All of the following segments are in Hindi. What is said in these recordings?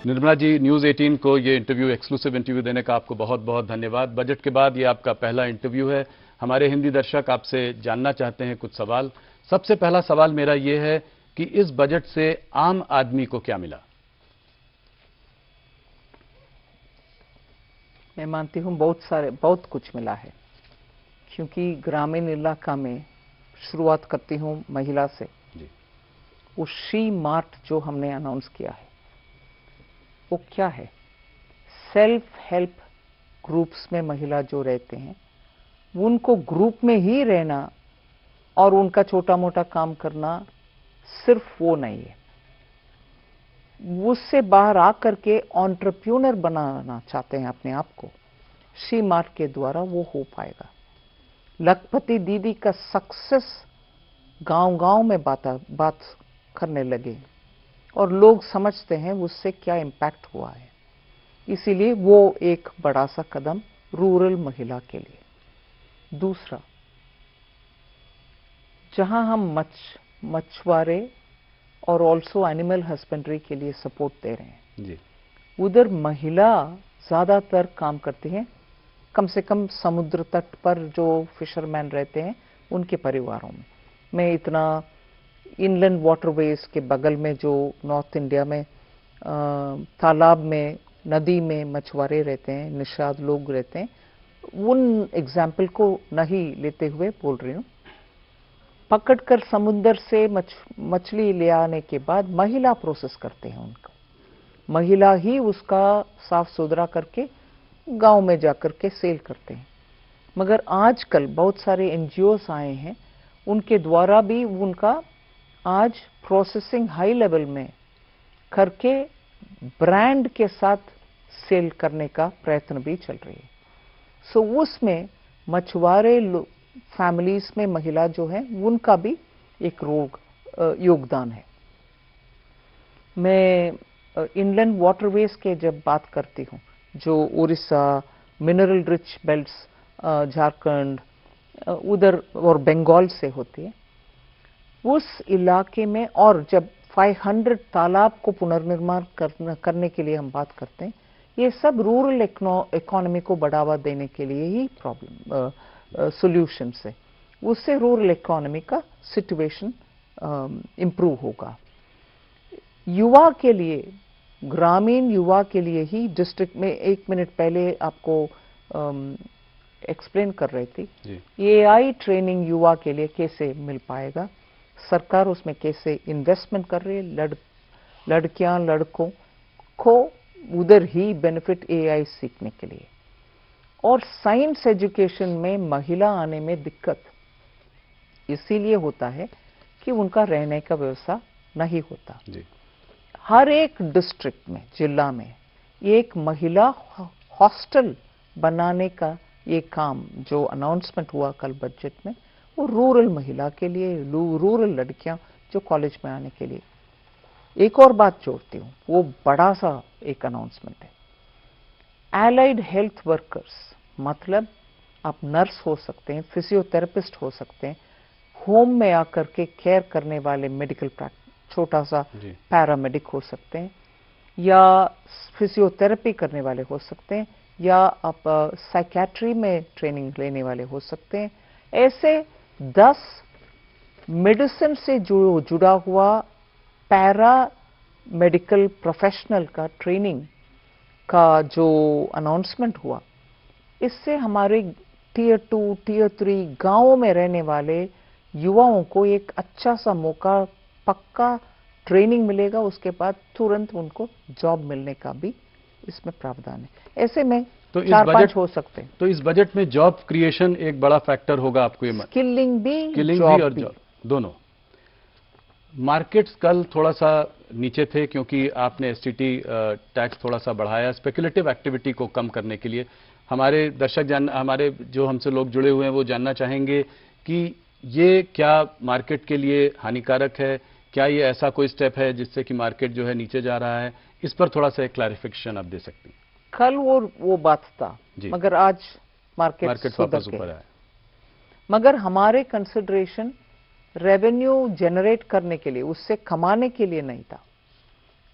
निर्मला जी, न्यूज़ 18 को ये इंटरव्यू, एक्सक्लूसिव इंटरव्यू देने का आपको बहुत बहुत धन्यवाद। बजट के बाद ये आपका पहला इंटरव्यू है। हमारे हिंदी दर्शक आपसे जानना चाहते हैं कुछ सवाल। सबसे पहला सवाल मेरा ये है कि इस बजट से आम आदमी को क्या मिला? मैं मानती हूँ बहुत कुछ मिला है, क्योंकि ग्रामीण इलाका में शुरुआत करती हूँ महिला से। वो शी मार्ट जो हमने अनाउंस किया है, वो क्या है? सेल्फ हेल्प ग्रुप्स में महिला जो रहते हैं, उनको ग्रुप में ही रहना और उनका छोटा मोटा काम करना सिर्फ वो नहीं है, उससे बाहर आकर के एंटरप्रेन्योर बनाना चाहते हैं अपने आप को। शी मार्ट के द्वारा वो हो पाएगा। लखपति दीदी का सक्सेस गांव-गांव में बात करने लगे और लोग समझते हैं उससे क्या इम्पैक्ट हुआ है। इसीलिए वो एक बड़ा सा कदम रूरल महिला के लिए। दूसरा, जहां हम मछुआरे और ऑल्सो एनिमल हस्बेंड्री के लिए सपोर्ट दे रहे हैं जी, उधर महिला ज्यादातर काम करती हैं, कम से कम समुद्र तट पर जो फिशरमैन रहते हैं उनके परिवारों में। मैं इतना इनलैंड वाटरवेज के बगल में जो नॉर्थ इंडिया में तालाब में, नदी में मछुआरे रहते हैं, निषाद लोग रहते हैं, उन एग्जाम्पल को नहीं लेते हुए बोल रही हूँ। पकड़कर समुद्र से मछली ले आने के बाद महिला प्रोसेस करते हैं उनका, महिला ही उसका साफ सुथरा करके गांव में जाकर के सेल करते हैं। मगर आजकल बहुत सारे एनजीओस आए हैं, उनके द्वारा भी उनका आज प्रोसेसिंग हाई लेवल में करके ब्रांड के साथ सेल करने का प्रयत्न भी चल रही है। सो उसमें मछुआरे फैमिलीज में महिला जो है उनका भी एक योगदान है। मैं इनलैंड वाटरवेज के जब बात करती हूँ, जो Orissa, mineral rich belts, Jharkhand उधर और बंगाल से होती है, उस इलाके में, और जब 500 तालाब को पुनर्निर्माण करने के लिए हम बात करते हैं, ये सब रूरल इकोनॉमी को बढ़ावा देने के लिए ही सॉल्यूशन है। उससे रूरल इकोनॉमी का सिचुएशन इंप्रूव होगा। युवा के लिए, ग्रामीण युवा के लिए ही डिस्ट्रिक्ट में 1 मिनट पहले आपको एक्सप्लेन कर रही थी, एआई ट्रेनिंग युवा के लिए कैसे मिल पाएगा, सरकार उसमें कैसे इन्वेस्टमेंट कर रही है। लड़कियां लड़कों को उधर ही बेनिफिट एआई सीखने के लिए। और साइंस एजुकेशन में महिला आने में दिक्कत इसीलिए होता है कि उनका रहने का व्यवस्था नहीं होता जी। हर एक डिस्ट्रिक्ट में, जिला में एक महिला हॉस्टल बनाने का ये काम जो अनाउंसमेंट हुआ कल बजट में, वो रूरल महिला के लिए, रूरल लड़कियां जो कॉलेज में आने के लिए। एक और बात जोड़ती हूँ, वो बड़ा सा एक अनाउंसमेंट है। एलाइड हेल्थ वर्कर्स, मतलब आप नर्स हो सकते हैं, फिजियोथेरेपिस्ट हो सकते हैं, होम में आकर के केयर करने वाले मेडिकल छोटा सा पैरामेडिक हो सकते हैं, या फिजियोथेरेपी करने वाले हो सकते हैं, या आप साइकेट्री में ट्रेनिंग लेने वाले हो सकते हैं। ऐसे 10 मेडिसिन से जुड़ा हुआ पैरा मेडिकल प्रोफेशनल का ट्रेनिंग का जो अनाउंसमेंट हुआ, इससे हमारे टियर 2, टियर 3 गांवों में रहने वाले युवाओं को एक अच्छा सा मौका, पक्का ट्रेनिंग मिलेगा, उसके बाद तुरंत उनको जॉब मिलने का भी इसमें प्रावधान है। ऐसे में तो 4-5 हो सकते हैं। तो इस बजट में जॉब क्रिएशन एक बड़ा फैक्टर होगा आपको ये? स्किलिंग भी और जॉब दोनों। मार्केट्स कल थोड़ा सा नीचे थे क्योंकि आपने एसटीटी टैक्स थोड़ा सा बढ़ाया स्पेकुलेटिव एक्टिविटी को कम करने के लिए। हमारे दर्शक हमारे जो हमसे लोग जुड़े हुए हैं वो जानना चाहेंगे कि ये क्या मार्केट के लिए हानिकारक है? क्या ये ऐसा कोई स्टेप है जिससे कि मार्केट जो है नीचे जा रहा है? इस पर थोड़ा सा एक क्लैरिफिकेशन आप दे सकती हैं। कल वो बात था, मगर आज मार्केट वापस ऊपर आया। मगर हमारे कंसिडरेशन रेवेन्यू जनरेट करने के लिए, उससे कमाने के लिए नहीं था।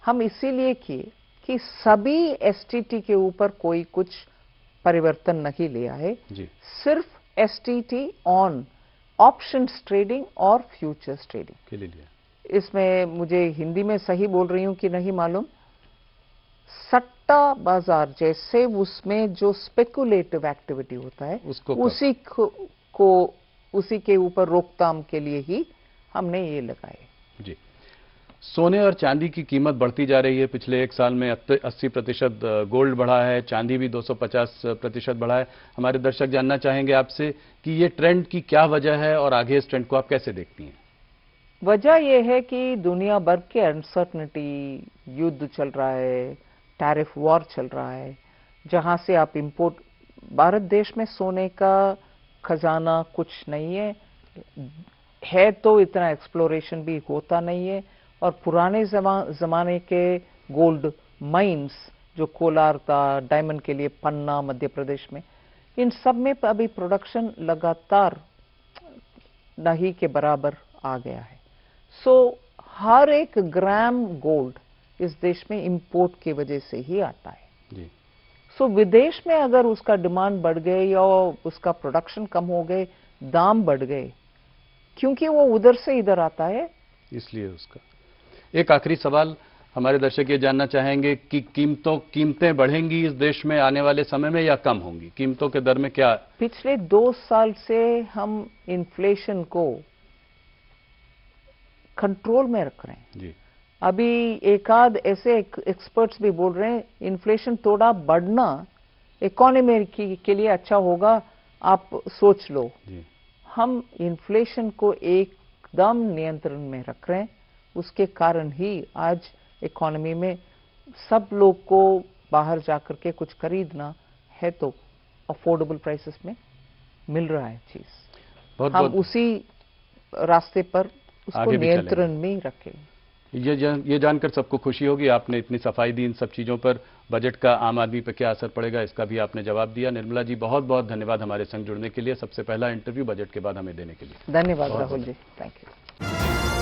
हम इसीलिए किए कि सभी एसटीटी के ऊपर कोई कुछ परिवर्तन नहीं ले आए, जी सिर्फ एसटीटी ऑन ऑप्शंस ट्रेडिंग और फ्यूचर्स ट्रेडिंग के लिए लिया। इसमें मुझे हिंदी में सही बोल रही हूं कि नहीं मालूम, सट्टा बाजार जैसे उसमें जो स्पेकुलेटिव एक्टिविटी होता है उसको उसी के ऊपर रोकथाम के लिए ही हमने ये लगाए। जी, सोने और चांदी की कीमत बढ़ती जा रही है। पिछले एक साल में 80% गोल्ड बढ़ा है, चांदी भी 250% बढ़ा है। हमारे दर्शक जानना चाहेंगे आपसे कि ये ट्रेंड की क्या वजह है और आगे इस ट्रेंड को आप कैसे देखती हैं? वजह यह है कि दुनिया भर के अनसर्टनिटी, युद्ध चल रहा है, टैरिफ वॉर चल रहा है, जहां से आप इंपोर्ट, भारत देश में सोने का खजाना कुछ नहीं है तो इतना एक्सप्लोरेशन भी होता नहीं है, और पुराने जमाने के गोल्ड माइंस जो कोलार था, डायमंड के लिए पन्ना मध्य प्रदेश में, इन सब में अभी प्रोडक्शन लगातार नहीं के बराबर आ गया है। सो हर एक ग्राम गोल्ड इस देश में इंपोर्ट की वजह से ही आता है जी। सो विदेश में अगर उसका डिमांड बढ़ गए या उसका प्रोडक्शन कम हो गए, दाम बढ़ गए, क्योंकि वो उधर से इधर आता है, इसलिए उसका। एक आखिरी सवाल, हमारे दर्शक ये जानना चाहेंगे कि कीमतें बढ़ेंगी इस देश में आने वाले समय में या कम होंगी? कीमतों के दर में क्या? पिछले 2 साल से हम इन्फ्लेशन को कंट्रोल में रख रहे हैं। जी। अभी एक आध ऐसे एक्सपर्ट्स भी बोल रहे हैं इन्फ्लेशन थोड़ा बढ़ना इकोनॉमी के लिए अच्छा होगा, आप सोच लो। जी। हम इन्फ्लेशन को एकदम नियंत्रण में रख रहे हैं, उसके कारण ही आज इकोनॉमी में सब लोग को बाहर जाकर के कुछ खरीदना है तो अफोर्डेबल प्राइसेस में मिल रहा है चीज। हम उसी रास्ते पर उसको नियंत्रण में रखें। ये जानकर सबको खुशी होगी, आपने इतनी सफाई दी इन सब चीज़ों पर। बजट का आम आदमी पर क्या असर पड़ेगा इसका भी आपने जवाब दिया। निर्मला जी, बहुत बहुत धन्यवाद हमारे संग जुड़ने के लिए। सबसे पहला इंटरव्यू बजट के बाद हमें देने के लिए धन्यवाद राहुल जी, थैंक यू।